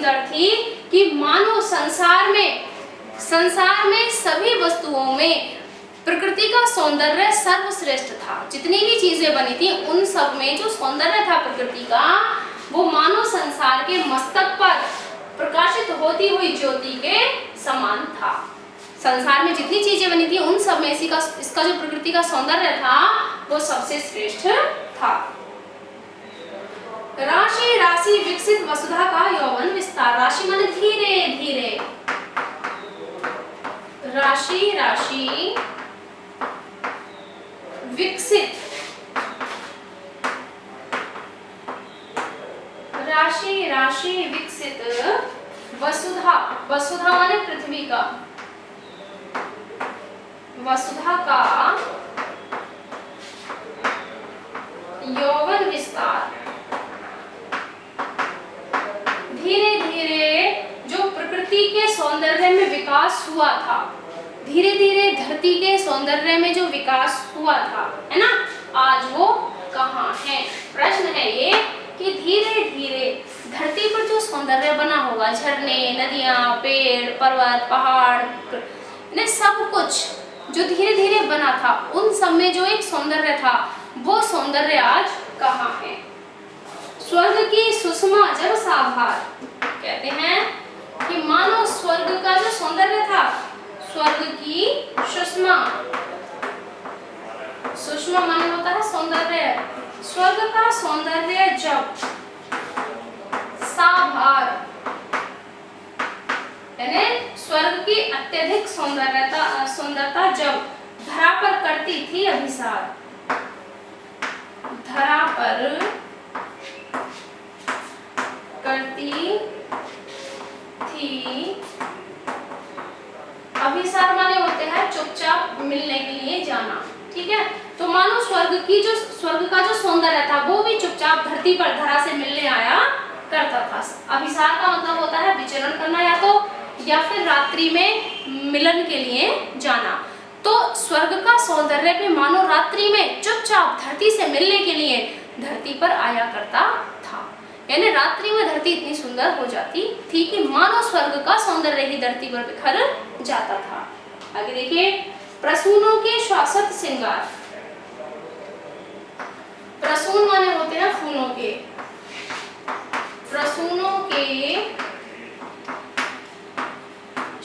सुंदर थी कि मानो संसार में सभी वस्तुओं में प्रकृति का सौंदर्य सर्वश्रेष्ठ था। जितनी भी चीजें बनी थी उन सब में जो सौंदर्य था प्रकृति का, वो मानो संसार के मस्तक पर प्रकाशित होती हुई ज्योति के समान था। संसार में जितनी चीजें बनी थी उन सब में इसका जो प्रकृति का सौंदर्य था वो सबसे श्रेष्ठ था। राशि राशि विकसित वसुधा का यौवन विस्तार। राशि माने धीरे धीरे, राशि राशि विकसित, राशि राशि विकसित वसुधा, वसुधा माने पृथ्वी का, वसुधा का यौवन विस्तार। धीरे धीरे जो प्रकृति के सौंदर्य में विकास हुआ था, धीरे धीरे धरती के सौंदर्य में जो विकास हुआ था, है ना, आज वो कहाँ है? प्रश्न है ये कि धीरे धीरे धरती पर जो सौंदर्य बना होगा, झरने, नदियाँ, पेड़, पर्वत, पहाड़, ने सब कुछ जो धीरे धीरे बना था, उन सब में जो एक सौंदर्य था, वो सौंदर्य आज कहाँ है? स्वर्ग की सुषमा जब साभार, कहते हैं कि मानो स्वर्ग का जो सौंदर्य था, स्वर्ग की सुषमा, सुषमा माने होता है सौंदर्य, स्वर्ग का सौंदर्य जब साभार, यानी स्वर्ग की अत्यधिक सुंदरता जब धरा पर करती थी अभिसार, धरा पर करती थी अभिसार माने होते हैं चुपचाप मिलने के लिए जाना, ठीक है। तो मानो स्वर्ग का जो सौंदर्य था वो भी चुपचाप धरती पर धरा से मिलने आया करता था। अभिसार का मतलब होता है विचरण करना, या फिर रात्रि में मिलन के लिए जाना। तो स्वर्ग का सौंदर्य भी मानो रात्रि में चुपचाप धरती से मिलने के लिए धरती पर आया करता था, यानी रात्रि में धरती इतनी सुंदर हो जाती थी कि मानो स्वर्ग का सौंदर्य ही धरती पर बिखर जाता था। आगे देखिए, प्रसूनों के शाश्वत श्रृंगार। प्रसून माने होते हैं फूलों के, प्रसूनों के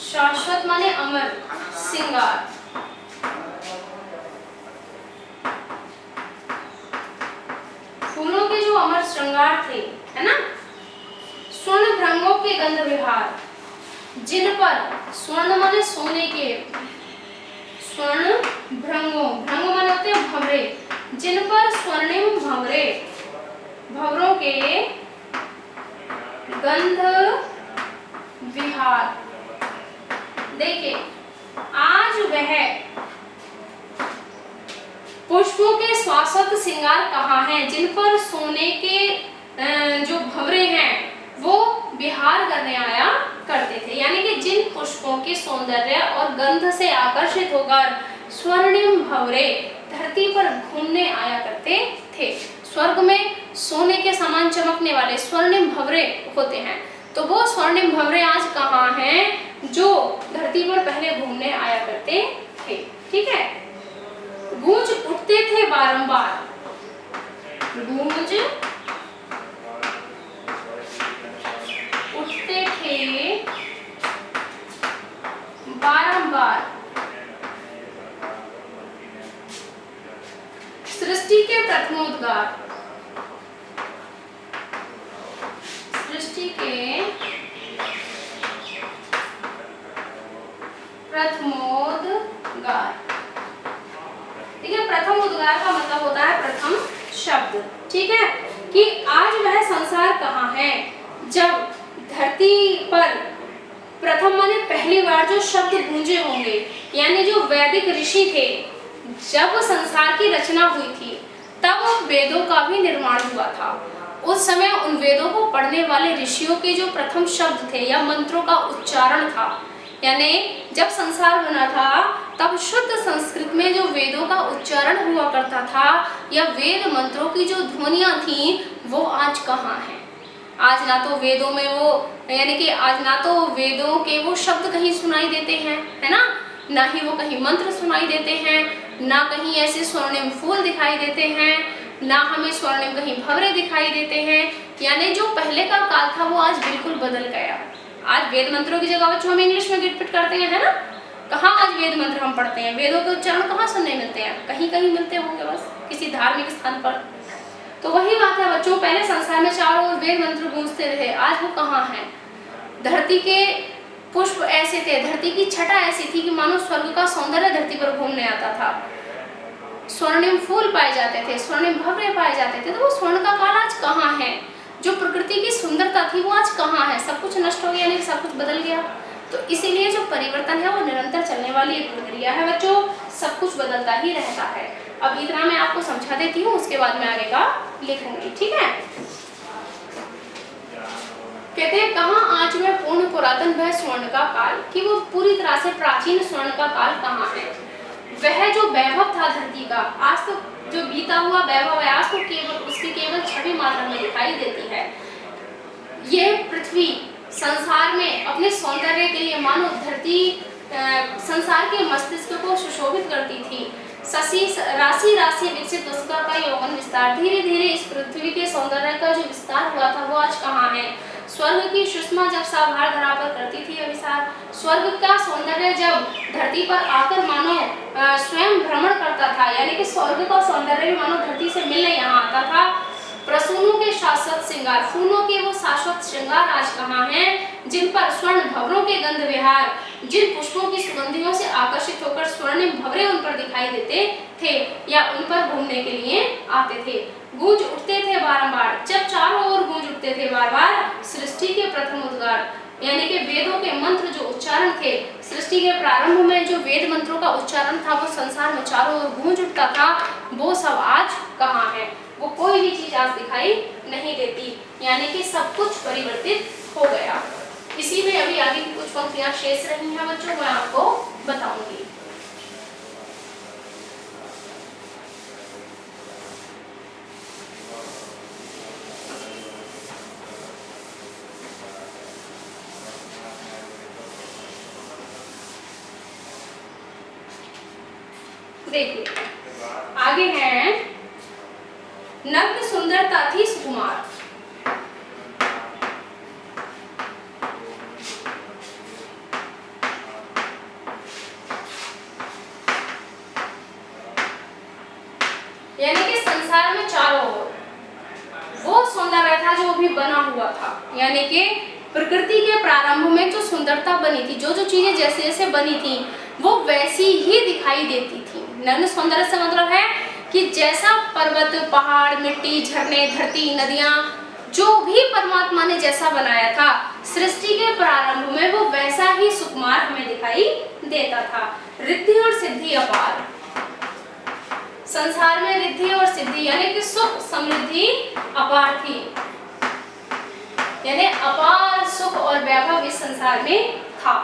शाश्वत माने अमर, श्रृंगार, फूलों के जो अमर श्रृंगार थे, है ना। स्वर्ण भृंगों के गंध विहार, जिन पर, स्वर्ण माने सोने के, स्वर्ण भृंगों, भृंग माने होते हैं भंवरे, जिन पर स्वर्णिम भंवरे, भंवरों के गंध विहार। देखिए, आज वह पुष्पों के शाश्वत श्रृंगार कहाँ हैं, जिन पर सोने के जो भंवरे हैं वो विहार करने आया करते थे, यानी कि जिन पुष्पों के सौंदर्य और गंध से आकर्षित होकर स्वर्णिम भंवरे धरती पर घूमने आया करते थे। स्वर्ग में सोने के समान चमकने वाले स्वर्णिम भंवरे होते हैं, तो वो स्वर्णिम भंवरे आज कहाँ हैं जो धरती पर पहले घूमने आया करते थे, ठीक है। गूंज उठते थे बारंबार, गूंज उठते थे बारंबार, सृष्टि के प्रथमोद्गार, सृष्टि के प्रथमोद्गार। ठीक है, प्रथम उद्गार का मतलब होता है प्रथम शब्द, ठीक है, कि आज वह संसार कहाँ है जब धरती पर प्रथम माने पहली बार जो शब्द गूंजे होंगे, यानी जो वैदिक ऋषि थे, जब संसार की रचना हुई थी तब वेदों का भी निर्माण हुआ था। उस समय उन वेदों को पढ़ने वाले ऋषियों के जो प्रथम शब्द थे या मंत्रों का उच्चारण था, यानी जब संसार बना था तब शुद्ध संस्कृत में जो वेदों का उच्चारण हुआ करता था या वेद मंत्रों की जो ध्वनियां थी वो आज कहाँ हैं। आज ना तो वेदों में वो, यानी कि आज ना तो वेदों के वो शब्द कहीं सुनाई देते हैं, है ना ही वो कहीं मंत्र सुनाई देते हैं, ना कहीं ऐसे स्वर्णिम फूल दिखाई देते हैं, ना हमें स्वर्णिम कहीं भंवरे दिखाई देते हैं। यानी जो पहले का काल था वो आज बिल्कुल बदल गया। आज वेद मंत्रों की जगह बच्चों हम इंग्लिश में गिट पिट करते हैं, है ना। कहाँ आज वेद मंत्र हम पढ़ते हैं, वेदों के उच्चारण कहाँ सुनने मिलते हैं, कहीं कहीं मिलते होंगे बस किसी धार्मिक स्थान पर। तो वही बात है बच्चों, पहले संसार में चारों ओर वेद मंत्र गूंजते रहे, आज वो कहाँ है। धरती के पुष्प ऐसे थे, धरती की छटा ऐसी थी कि मानो स्वर्ग का सौंदर्य धरती पर घूमने आता था। स्वर्णिम फूल पाए जाते थे, स्वर्णिम भंवरे पाए जाते थे। तो वो स्वर्ण का काल आज कहाँ है, जो प्रकृति की सुंदरता थी वो आज कहाँ है। सब कुछ नष्ट हो गया, नहीं सब कुछ बदल गया। तो इसीलिए जो परिवर्तन है वो निरंतर चलने वाली एक प्रक्रिया है बच्चों, सब कुछ बदलता ही रहता है। अब इतना मैं आपको समझा देती हूँ, उसके बाद मैं आगे का लिखूंगी, ठीक है। कहते हैं कहाँ आज में पूर्ण पुरातन वह स्वर्ण का काल, कि वो पूरी तरह से प्राचीन स्वर्ण का काल कहाँ है। वह जो वैभव था धरती का, आज तो जो बीता हुआ वैभव है आज तो केवल उसकी केवल छवि मात्र में दिखाई देती है। यह पृथ्वी संसार में अपने सौंदर्य के लिए मानो धरती संसार के मस्तिष्क को सुशोभित करती थी। राशि राशि विकसित वस्तुता का यौवन विस्तार, धीरे धीरे इस पृथ्वी के सौंदर्य का जो विस्तार हुआ था वो आज कहाँ है। स्वर्ग की सुषमा जब साभार धरा पर करती थी अभिसार, स्वर्ग का सौंदर्य जब धरती पर आकर मानो स्वयं भ्रमण करता था, यानी कि स्वर्ग का सौंदर्य भी मानो धरती से मिलने यहाँ आता था। प्रसूनों के शाश्वत श्रृंगार, फूलों के वो शाश्वत श्रृंगार आज कहाँ हैं, जिन पर स्वर्ण भंवरों के गंध विहार, जिन पुष्पों की सुगंधियों से आकर्षित होकर स्वर्णिम भंवरे उन पर दिखाई देते थे या उन पर घूमने के लिए आते थे। गूंज उठते थे बारंबार, जब चारों ओर गूंज उठते थे बार बार सृष्टि के प्रथम उद्गार, यानी कि वेदों के मंत्र जो उच्चारण थे, सृष्टि के प्रारंभ में जो वेद मंत्रों का उच्चारण था वो संसार में चारों ओर गूंज उठता था, वो सब आज कहाँ है। वो कोई भी चीज आज दिखाई नहीं देती, यानी कि सब कुछ परिवर्तित हो गया। इसी में अभी आगे की कुछ पंक्तियां शेष रही हैं बच्चों, मैं आपको बताऊंगी। देखिए आगे है, नग्न सुंदरता थी सुकुमार, यानी कि संसार में चारों ओर वो सौंदर्य था जो भी बना हुआ था, यानी कि प्रकृति के प्रारंभ में जो सुंदरता बनी थी, जो जो चीजें जैसे जैसे बनी थी वो वैसी ही दिखाई देती थी। नग्न सौंदर्य से मतलब है कि जैसा पर्वत, पहाड़, मिट्टी, झरने, धरती, नदियां, जो भी परमात्मा ने जैसा बनाया था सृष्टि के प्रारंभ में वो वैसा ही सुकुमार हमें दिखाई देता था। रिद्धि और सिद्धि अपार, संसार में रिद्धि और सिद्धि यानी कि सुख समृद्धि अपार थी, यानी अपार सुख और वैभव इस संसार में था।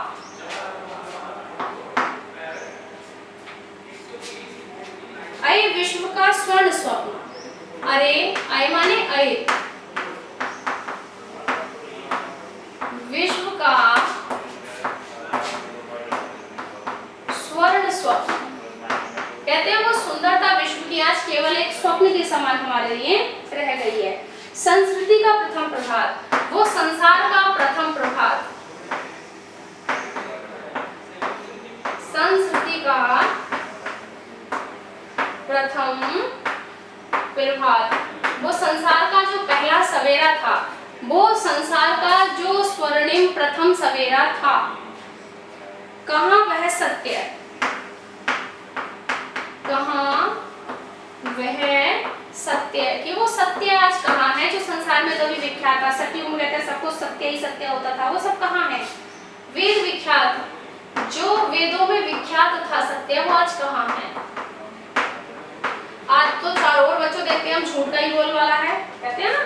अय विश्व का स्वर्ण स्वप्न, अरे अय माने अय, विश्व का स्वर्ण स्वप्न, कहते हैं वो सुंदरता विश्व की आज केवल एक स्वप्न के समान हमारे लिए रह गई है। संस्कृति का प्रथम प्रभात, वो संसार का प्रथम प्रभात, संस्कृति का प्रथम प्रभात, वो संसार का जो पहला सवेरा था, वो संसार का जो स्वर्णिम प्रथम सवेरा था, कहाँ वह सत्य, कहाँ वह सत्य, कि वो सत्य आज कहाँ है जो संसार में कभी विख्यात था। सत्युग में कहते हैं सब कुछ सत्य ही सत्य होता था, वो सब कहाँ है। वेद विख्यात, जो वेदों में विख्यात था सत्य, वो आज कहाँ है। आज तो चारों ओर बच्चों देखते हैं हम झूठ का ही बोल वाला है, कहते हैं ना।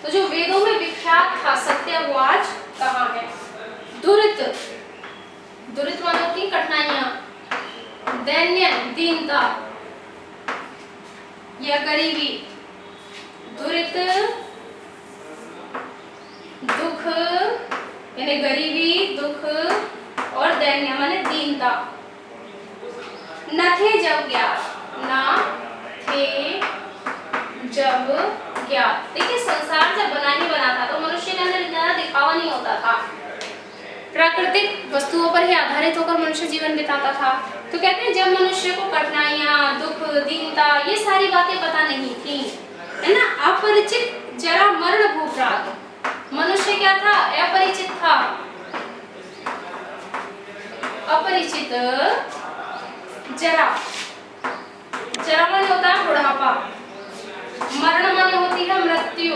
तो जो वेदों में विख्यात था सत्य वो आज कहाँ है। दुरित, दुरित माने होती है कठिनाइयां, दैन्य दीनता या गरीबी, दुरित दुख यानी गरीबी, दुख और दैन्य माने दीनता। न थे जब ज्ञात, न थे जब ज्ञात। देखिए संसार जब बना ही बना था तो मनुष्य के अंदर इतना दिखावा नहीं होता था, प्राकृतिक वस्तुओं पर ही आधारित होकर मनुष्य जीवन बिताता था। तो कहते हैं जब मनुष्य को कठिनाइयां, दुख, दीनता ये सारी बातें पता नहीं थी, है ना, अपरिचित जरा मरण भूप्रात, मनुष्य क्या था, अपरिचित था। अपरिचित जरा, जरा माने होता है बुढ़ापा, मरण माने होती है मृत्यु।